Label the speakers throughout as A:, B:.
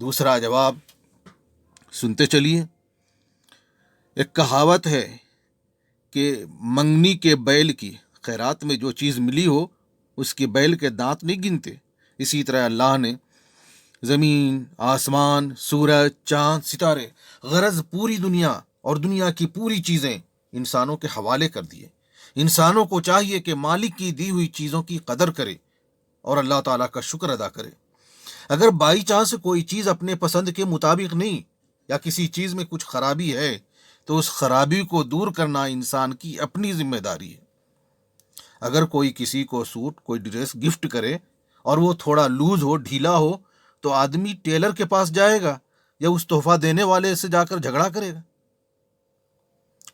A: دوسرا جواب سنتے چلیے. ایک کہاوت ہے کہ منگنی کے بیل کی، خیرات میں جو چیز ملی ہو اس کے بیل کے دانت نہیں گنتے. اسی طرح اللہ نے زمین، آسمان، سورج، چاند، ستارے، غرض پوری دنیا اور دنیا کی پوری چیزیں انسانوں کے حوالے کر دیے. انسانوں کو چاہیے کہ مالک کی دی ہوئی چیزوں کی قدر کرے اور اللہ تعالیٰ کا شکر ادا کرے. اگر بائی چانس کوئی چیز اپنے پسند کے مطابق نہیں یا کسی چیز میں کچھ خرابی ہے تو اس خرابی کو دور کرنا انسان کی اپنی ذمہ داری ہے. اگر کوئی کسی کو سوٹ، کوئی ڈریس گفٹ کرے اور وہ تھوڑا لوز ہو، ڈھیلا ہو، تو آدمی ٹیلر کے پاس جائے گا یا اس تحفہ دینے والے سے جا کر جھگڑا کرے گا؟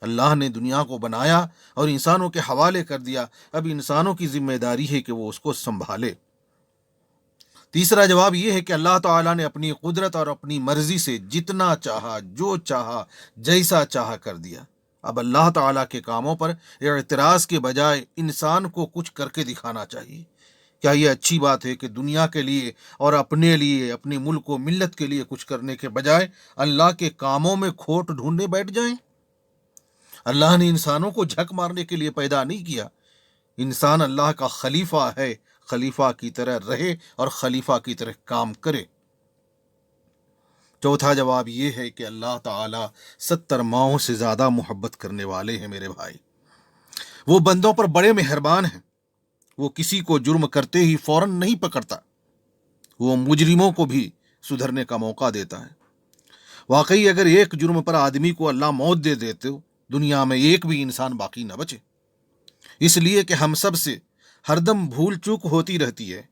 A: اللہ نے دنیا کو بنایا اور انسانوں کے حوالے کر دیا. اب انسانوں کی ذمہ داری ہے کہ وہ اس کو سنبھالے. تیسرا جواب یہ ہے کہ اللہ تعالیٰ نے اپنی قدرت اور اپنی مرضی سے جتنا چاہا، جو چاہا، جیسا چاہا کر دیا. اب اللہ تعالیٰ کے کاموں پر اعتراض کے بجائے انسان کو کچھ کر کے دکھانا چاہیے. کیا یہ اچھی بات ہے کہ دنیا کے لیے اور اپنے لیے، اپنے ملک و ملت کے لیے کچھ کرنے کے بجائے اللہ کے کاموں میں کھوٹ ڈھونڈنے بیٹھ جائیں؟ اللہ نے انسانوں کو جھک مارنے کے لیے پیدا نہیں کیا. انسان اللہ کا خلیفہ ہے، خلیفہ کی طرح رہے اور خلیفہ کی طرح کام کرے. چوتھا جواب یہ ہے کہ اللہ تعالیٰ 70 ماؤں سے زیادہ محبت کرنے والے ہیں میرے بھائی. وہ بندوں پر بڑے مہربان ہیں. وہ کسی کو جرم کرتے ہی فوراً نہیں پکڑتا، وہ مجرموں کو بھی سدھرنے کا موقع دیتا ہے. واقعی اگر ایک جرم پر آدمی کو اللہ موت دے دیتے ہو، دنیا میں ایک بھی انسان باقی نہ بچے. اس لیے کہ ہم سب سے ہر دم بھول چوک ہوتی رہتی ہے.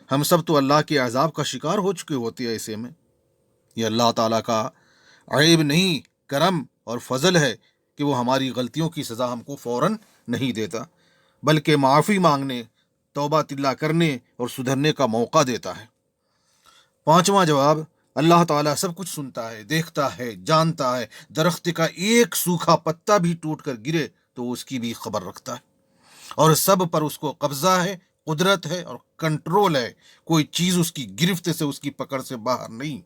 A: ہم سب تو اللہ کے عذاب کا شکار ہو چکے ہوتے ہیں. ایسے میں یہ اللہ تعالیٰ کا عیب نہیں، کرم اور فضل ہے کہ وہ ہماری غلطیوں کی سزا ہم کو فوراً نہیں دیتا، بلکہ معافی مانگنے، توبہ طلع کرنے اور سدھرنے کا موقع دیتا ہے. پانچواں جواب، اللہ تعالیٰ سب کچھ سنتا ہے، دیکھتا ہے، جانتا ہے. درخت کا ایک سوکھا پتا بھی ٹوٹ کر گرے تو اس کی بھی خبر رکھتا ہے، اور سب پر اس کو قبضہ ہے، قدرت ہے اور کنٹرول ہے. کوئی چیز اس کی گرفت سے، اس کی پکڑ سے باہر نہیں.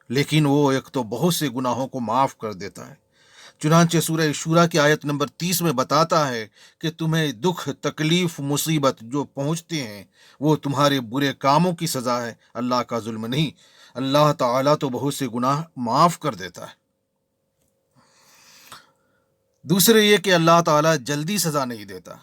A: لیکن وہ ایک تو بہت سے گناہوں کو معاف کر دیتا ہے. چنانچہ سورہ شورا کی آیت نمبر 30 میں بتاتا ہے کہ تمہیں دکھ، تکلیف، مصیبت جو پہنچتے ہیں وہ تمہارے برے کاموں کی سزا ہے، اللہ کا ظلم نہیں. اللہ تعالیٰ تو بہت سے گناہ معاف کر دیتا ہے. دوسرے یہ کہ اللہ تعالیٰ جلدی سزا نہیں دیتا،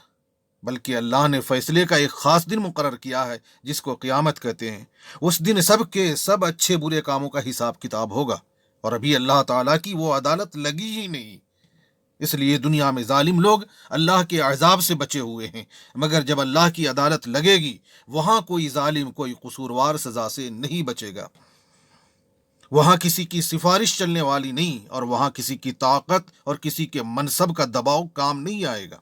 A: بلکہ اللہ نے فیصلے کا ایک خاص دن مقرر کیا ہے جس کو قیامت کہتے ہیں. اس دن سب کے سب اچھے برے کاموں کا حساب کتاب ہوگا، اور ابھی اللہ تعالیٰ کی وہ عدالت لگی ہی نہیں. اس لیے دنیا میں ظالم لوگ اللہ کے عذاب سے بچے ہوئے ہیں، مگر جب اللہ کی عدالت لگے گی وہاں کوئی ظالم، کوئی قصوروار سزا سے نہیں بچے گا. وہاں کسی کی سفارش چلنے والی نہیں، اور وہاں کسی کی طاقت اور کسی کے منصب کا دباؤ کام نہیں آئے گا.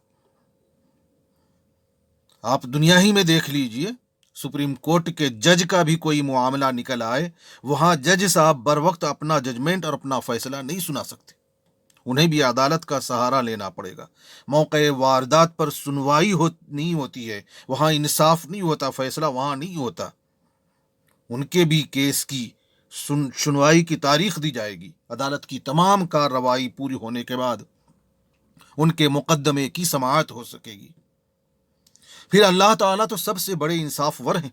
A: آپ دنیا ہی میں دیکھ لیجئے، سپریم کورٹ کے جج کا بھی کوئی معاملہ نکل آئے، وہاں جج صاحب بر وقت اپنا ججمنٹ اور اپنا فیصلہ نہیں سنا سکتے. انہیں بھی عدالت کا سہارا لینا پڑے گا. موقع واردات پر سنوائی نہیں ہوتی ہے، وہاں انصاف نہیں ہوتا، فیصلہ وہاں نہیں ہوتا. ان کے بھی کیس کی سنوائی کی تاریخ دی جائے گی. عدالت کی تمام کارروائی پوری ہونے کے بعد ان کے مقدمے کی سماعت ہو سکے گی. پھر اللہ تعالیٰ تو سب سے بڑے انصاف ور ہیں.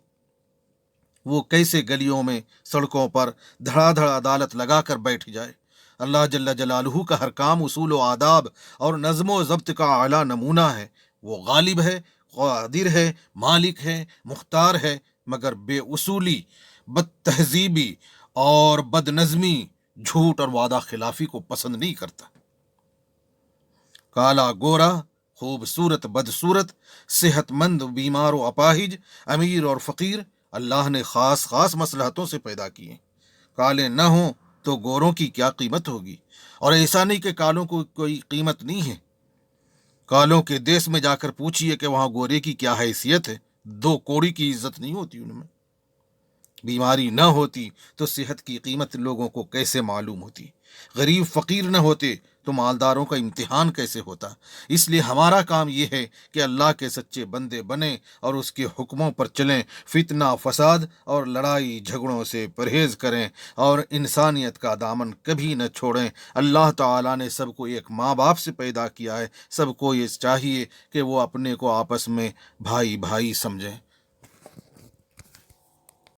A: وہ کیسے گلیوں میں، سڑکوں پر دھڑا دھڑ عدالت لگا کر بیٹھ جائے. اللہ جل جلالہ کا ہر کام اصول و آداب اور نظم و ضبط کا اعلیٰ نمونہ ہے. وہ غالب ہے، قادر ہے، مالک ہے، مختار ہے، مگر بے اصولی، بد تہذیبی اور بد نظمی، جھوٹ اور وعدہ خلافی کو پسند نہیں کرتا. کالا گورا، خوبصورت بدصورت، صحت مند بیمار و اپاہج، امیر اور فقیر، اللہ نے خاص خاص مصلحتوں سے پیدا کیے. کالے نہ ہوں تو گوروں کی کیا قیمت ہوگی؟ اور ایسا نہیں کہ کالوں کو کوئی قیمت نہیں ہے. کالوں کے دیس میں جا کر پوچھئے کہ وہاں گورے کی کیا حیثیت ہے. 2 کوڑی کی عزت نہیں ہوتی ان میں. بیماری نہ ہوتی تو صحت کی قیمت لوگوں کو کیسے معلوم ہوتی؟ غریب فقیر نہ ہوتے تو مالداروں کا امتحان کیسے ہوتا؟ اس لیے ہمارا کام یہ ہے کہ اللہ کے سچے بندے بنیں اور اس کے حکموں پر چلیں، فتنہ فساد اور لڑائی جھگڑوں سے پرہیز کریں اور انسانیت کا دامن کبھی نہ چھوڑیں۔ اللہ تعالیٰ نے سب کو ایک ماں باپ سے پیدا کیا ہے، سب کو یہ چاہیے کہ وہ اپنے کو آپس میں بھائی بھائی سمجھیں۔